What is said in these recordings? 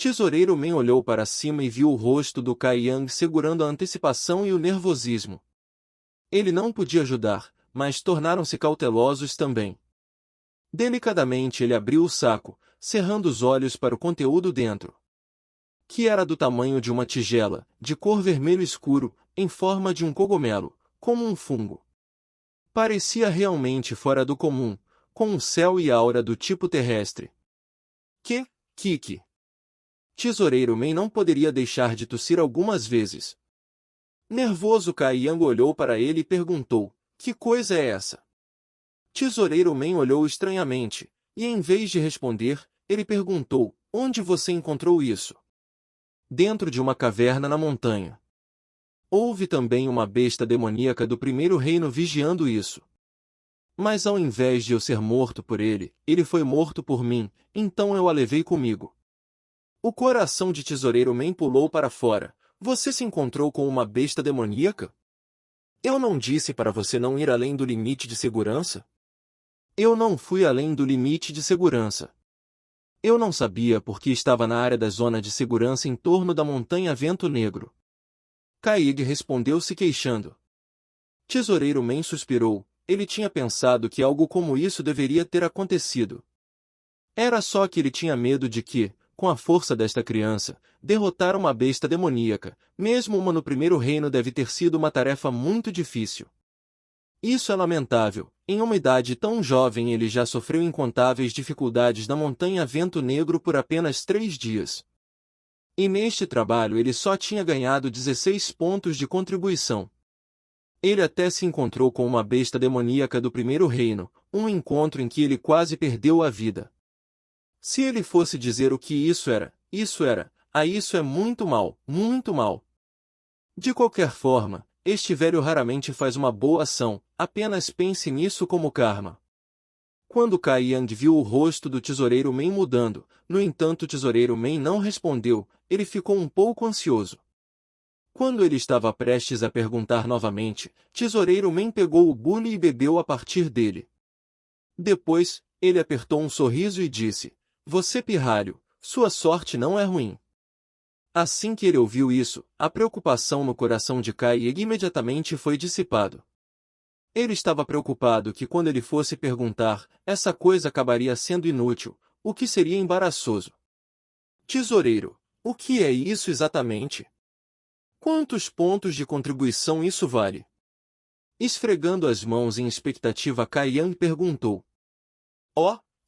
Tesoureiro Man olhou para cima e viu o rosto do Kai Yang segurando a antecipação e o nervosismo. Ele não podia ajudar, mas tornaram-se cautelosos também. Delicadamente ele abriu o saco, cerrando os olhos para o conteúdo dentro. Que era do tamanho de uma tigela, de cor vermelho escuro, em forma de um cogumelo, como um fungo. Parecia realmente fora do comum, com um céu e aura do tipo terrestre. Kiki. Tesoureiro Man não poderia deixar de tossir algumas vezes. Nervoso, Kai Yang olhou para ele e perguntou, que coisa é essa? Tesoureiro Man olhou estranhamente, e em vez de responder, ele perguntou, onde você encontrou isso? Dentro de uma caverna na montanha. Houve também uma besta demoníaca do primeiro reino vigiando isso. Mas ao invés de eu ser morto por ele, ele foi morto por mim, então eu a levei comigo. O coração de Tesoureiro Man pulou para fora. Você se encontrou com uma besta demoníaca? Eu não disse para você não ir além do limite de segurança? Eu não fui além do limite de segurança. Eu não sabia porque estava na área da zona de segurança em torno da montanha Vento Negro. Kaig respondeu se queixando. Tesoureiro Man suspirou. Ele tinha pensado que algo como isso deveria ter acontecido. Era só que ele tinha medo de que, com a força desta criança, derrotar uma besta demoníaca, mesmo uma no primeiro reino, deve ter sido uma tarefa muito difícil. Isso é lamentável. Em uma idade tão jovem ele já sofreu incontáveis dificuldades na montanha Vento Negro por apenas 3 dias. E neste trabalho ele só tinha ganhado 16 pontos de contribuição. Ele até se encontrou com uma besta demoníaca do primeiro reino, um encontro em que ele quase perdeu a vida. Se ele fosse dizer o que isso era, isso é muito mal, muito mal. De qualquer forma, este velho raramente faz uma boa ação, apenas pense nisso como karma. Quando Kai Yang viu o rosto do Tesoureiro Man mudando, no entanto o Tesoureiro Man não respondeu, ele ficou um pouco ansioso. Quando ele estava prestes a perguntar novamente, Tesoureiro Man pegou o bule e bebeu a partir dele. Depois, ele apertou um sorriso e disse, você pirralho, sua sorte não é ruim. Assim que ele ouviu isso, a preocupação no coração de Kai Yang imediatamente foi dissipado. Ele estava preocupado que quando ele fosse perguntar, essa coisa acabaria sendo inútil, o que seria embaraçoso. Tesoureiro, o que é isso exatamente? Quantos pontos de contribuição isso vale? Esfregando as mãos em expectativa, Kai Yang perguntou.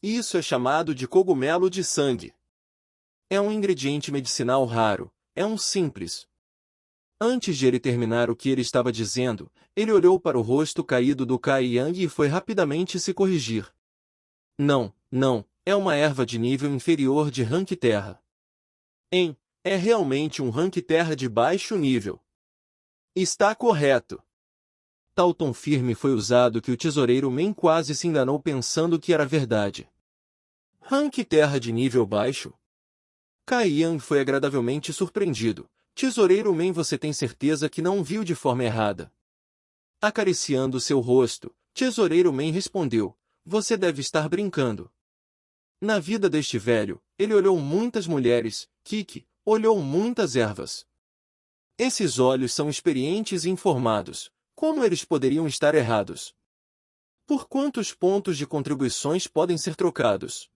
Isso é chamado de cogumelo de sangue. É um ingrediente medicinal raro, é um simples. Antes de ele terminar o que ele estava dizendo, ele olhou para o rosto caído do Kai Yang e foi rapidamente se corrigir. Não, é uma erva de nível inferior de rank terra. É realmente um rank terra de baixo nível. Está correto. Tal tom firme foi usado que o Tesoureiro Man quase se enganou pensando que era verdade. Rank terra de nível baixo? Kai Yang foi agradavelmente surpreendido. Tesoureiro Man, você tem certeza que não viu de forma errada? Acariciando seu rosto, Tesoureiro Man respondeu, você deve estar brincando. Na vida deste velho, ele olhou muitas mulheres, Kiki, olhou muitas ervas. Esses olhos são experientes e informados. Como eles poderiam estar errados? Por quantos pontos de contribuições podem ser trocados?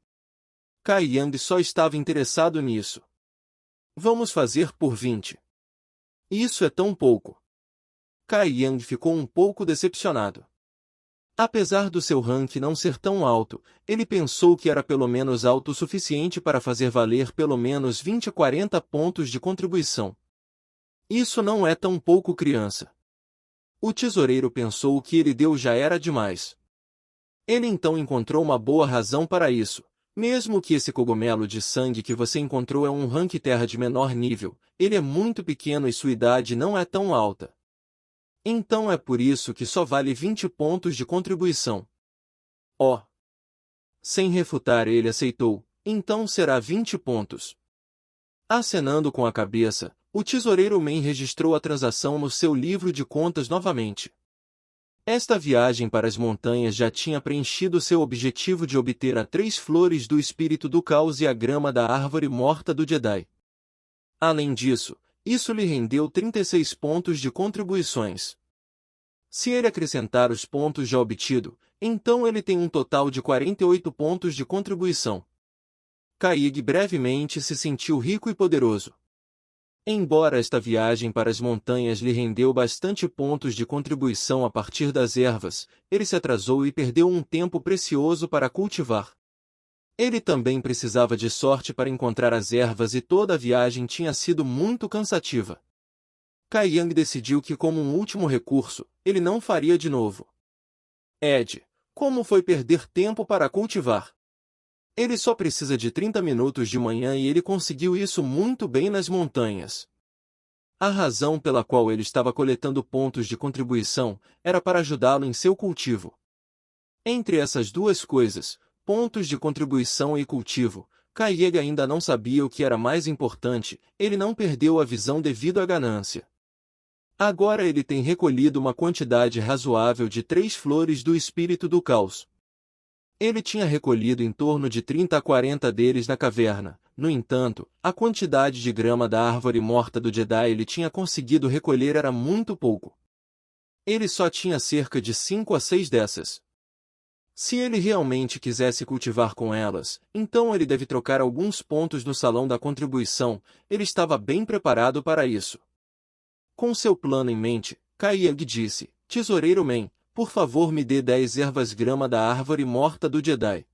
Kai Yang só estava interessado nisso. Vamos fazer por 20. Isso é tão pouco. Kai Yang ficou um pouco decepcionado. Apesar do seu rank não ser tão alto, ele pensou que era pelo menos alto o suficiente para fazer valer pelo menos 20 a 40 pontos de contribuição. Isso não é tão pouco, criança. O tesoureiro pensou que ele deu já era demais. Ele então encontrou uma boa razão para isso. Mesmo que esse cogumelo de sangue que você encontrou é um rank terra de menor nível, ele é muito pequeno e sua idade não é tão alta. Então é por isso que só vale 20 pontos de contribuição. Sem refutar ele aceitou, então será 20 pontos. Acenando com a cabeça, o tesoureiro Man registrou a transação no seu livro de contas novamente. Esta viagem para as montanhas já tinha preenchido seu objetivo de obter as 3 flores do espírito do caos e a grama da árvore morta do Jedi. Além disso, isso lhe rendeu 36 pontos de contribuições. Se ele acrescentar os pontos já obtidos, então ele tem um total de 48 pontos de contribuição. Caig brevemente se sentiu rico e poderoso. Embora esta viagem para as montanhas lhe rendeu bastante pontos de contribuição a partir das ervas, ele se atrasou e perdeu um tempo precioso para cultivar. Ele também precisava de sorte para encontrar as ervas e toda a viagem tinha sido muito cansativa. Kai Yang decidiu que, como um último recurso, ele não faria de novo. Ed, como foi perder tempo para cultivar? Ele só precisa de 30 minutos de manhã e ele conseguiu isso muito bem nas montanhas. A razão pela qual ele estava coletando pontos de contribuição era para ajudá-lo em seu cultivo. Entre essas duas coisas, pontos de contribuição e cultivo, Kaiyega ainda não sabia o que era mais importante, ele não perdeu a visão devido à ganância. Agora ele tem recolhido uma quantidade razoável de 3 flores do espírito do caos. Ele tinha recolhido em torno de 30 a 40 deles na caverna. No entanto, a quantidade de grama da árvore morta do Jedi ele tinha conseguido recolher era muito pouco. Ele só tinha cerca de 5 a 6 dessas. Se ele realmente quisesse cultivar com elas, então ele deve trocar alguns pontos no salão da contribuição, ele estava bem preparado para isso. Com seu plano em mente, Kai Yang disse, Tesoureiro Man, por favor me dê 10 ervas grama da árvore morta do Jedi.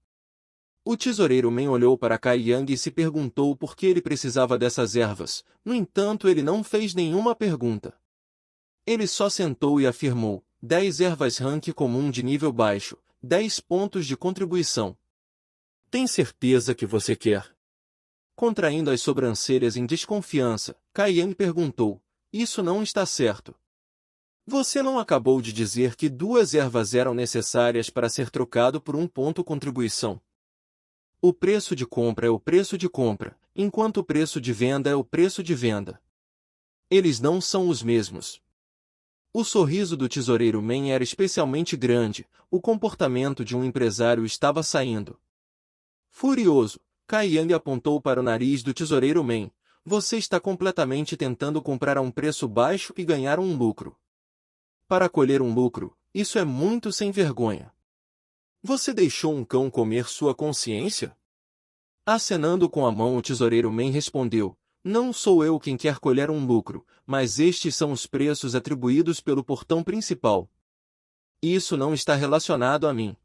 O tesoureiro Man olhou para Kai Yang e se perguntou por que ele precisava dessas ervas, no entanto ele não fez nenhuma pergunta. Ele só sentou e afirmou, 10 ervas rank comum de nível baixo, 10 pontos de contribuição. Tem certeza que você quer? Contraindo as sobrancelhas em desconfiança, Kai Yang perguntou, isso não está certo. Você não acabou de dizer que 2 ervas eram necessárias para ser trocado por 1 ponto contribuição? O preço de compra é o preço de compra, enquanto o preço de venda é o preço de venda. Eles não são os mesmos. O sorriso do tesoureiro Man era especialmente grande, o comportamento de um empresário estava saindo. Furioso, Kai Yang apontou para o nariz do tesoureiro Man. Você está completamente tentando comprar a um preço baixo e ganhar um lucro. Para colher um lucro, isso é muito sem vergonha. Você deixou um cão comer sua consciência? Acenando com a mão o tesoureiro Man respondeu, não sou eu quem quer colher um lucro, mas estes são os preços atribuídos pelo portão principal. Isso não está relacionado a mim.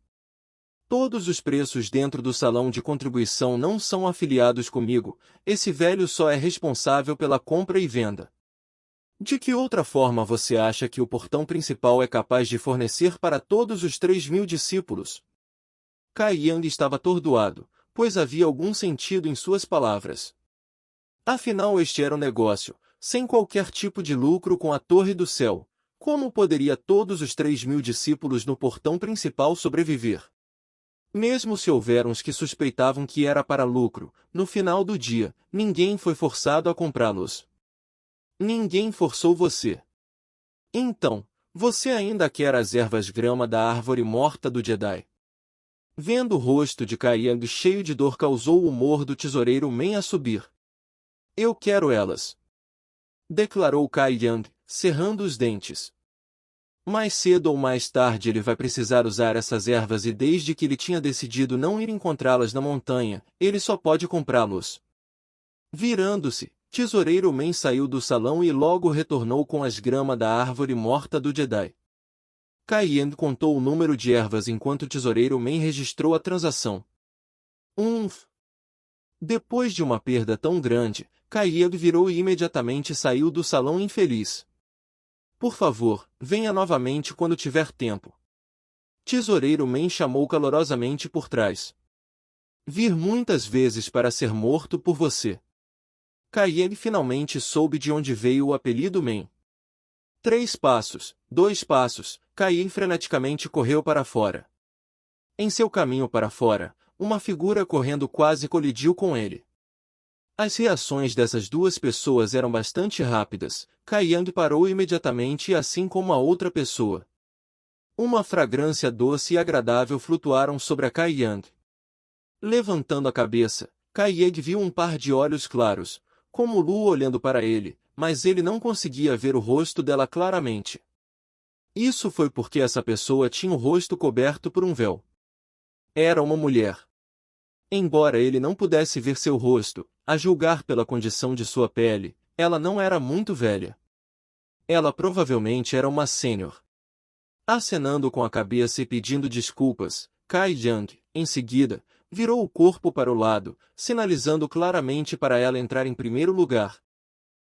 Todos os preços dentro do salão de contribuição não são afiliados comigo, esse velho só é responsável pela compra e venda. De que outra forma você acha que o portão principal é capaz de fornecer para todos os 3.000 discípulos? Kai Yang estava atordoado, pois havia algum sentido em suas palavras. Afinal este era um negócio, sem qualquer tipo de lucro com a Torre do Céu. Como poderia todos os 3.000 discípulos no portão principal sobreviver? Mesmo se houver uns que suspeitavam que era para lucro, no final do dia, ninguém foi forçado a comprá-los. Ninguém forçou você. Então, você ainda quer as ervas grama da árvore morta do Jedi? Vendo o rosto de Kai Yang cheio de dor causou o humor do tesoureiro Man a subir. Eu quero elas. Declarou Kai Yang, cerrando os dentes. Mais cedo ou mais tarde ele vai precisar usar essas ervas e desde que ele tinha decidido não ir encontrá-las na montanha, ele só pode comprá-los. Virando-se, tesoureiro Man saiu do salão e logo retornou com as gramas da árvore morta do Jedi. Kai Yang contou o número de ervas enquanto o tesoureiro Man registrou a transação. Depois de uma perda tão grande, Kai Yang virou e imediatamente saiu do salão infeliz. Por favor, venha novamente quando tiver tempo. Tesoureiro Man chamou calorosamente por trás. Vir muitas vezes para ser morto por você. Kai Yang finalmente soube de onde veio o apelido Man. 3 passos, 2 passos, Kai Yang freneticamente correu para fora. Em seu caminho para fora, uma figura correndo quase colidiu com ele. As reações dessas duas pessoas eram bastante rápidas. Kai Yang parou imediatamente assim como a outra pessoa. Uma fragrância doce e agradável flutuaram sobre a Cai Yang. Levantando a cabeça, Cai Yang viu um par de olhos claros, como lua olhando para ele, mas ele não conseguia ver o rosto dela claramente. Isso foi porque essa pessoa tinha o rosto coberto por um véu. Era uma mulher. Embora ele não pudesse ver seu rosto, a julgar pela condição de sua pele, ela não era muito velha. Ela provavelmente era uma sênior. Acenando com a cabeça e pedindo desculpas, Cai Yang, em seguida, virou o corpo para o lado, sinalizando claramente para ela entrar em primeiro lugar.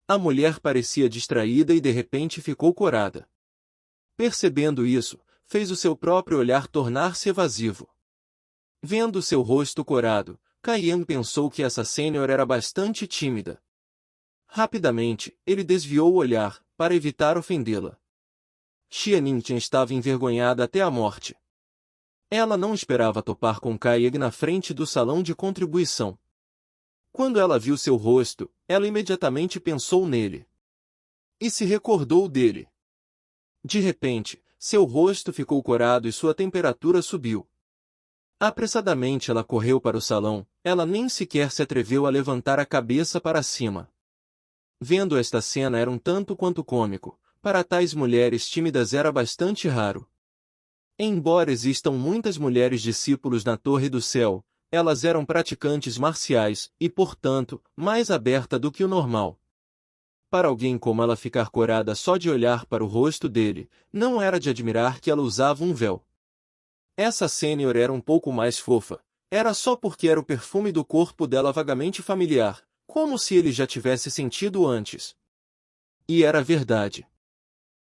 A mulher parecia distraída e de repente ficou corada. Percebendo isso, fez o seu próprio olhar tornar-se evasivo. Vendo seu rosto corado, Cai Yang pensou que essa sênior era bastante tímida. Rapidamente, ele desviou o olhar, para evitar ofendê-la. Xia Ningtian estava envergonhada até a morte. Ela não esperava topar com Cai Yang na frente do salão de contribuição. Quando ela viu seu rosto, ela imediatamente pensou nele. E se recordou dele. De repente, seu rosto ficou corado e sua temperatura subiu. Apressadamente ela correu para o salão, ela nem sequer se atreveu a levantar a cabeça para cima. Vendo esta cena era um tanto quanto cômico, para tais mulheres tímidas era bastante raro. Embora existam muitas mulheres discípulos na Torre do Céu, elas eram praticantes marciais e, portanto, mais aberta do que o normal. Para alguém como ela ficar corada só de olhar para o rosto dele, não era de admirar que ela usava um véu. Essa sênior era um pouco mais fofa, era só porque era o perfume do corpo dela vagamente familiar, como se ele já tivesse sentido antes. E era verdade.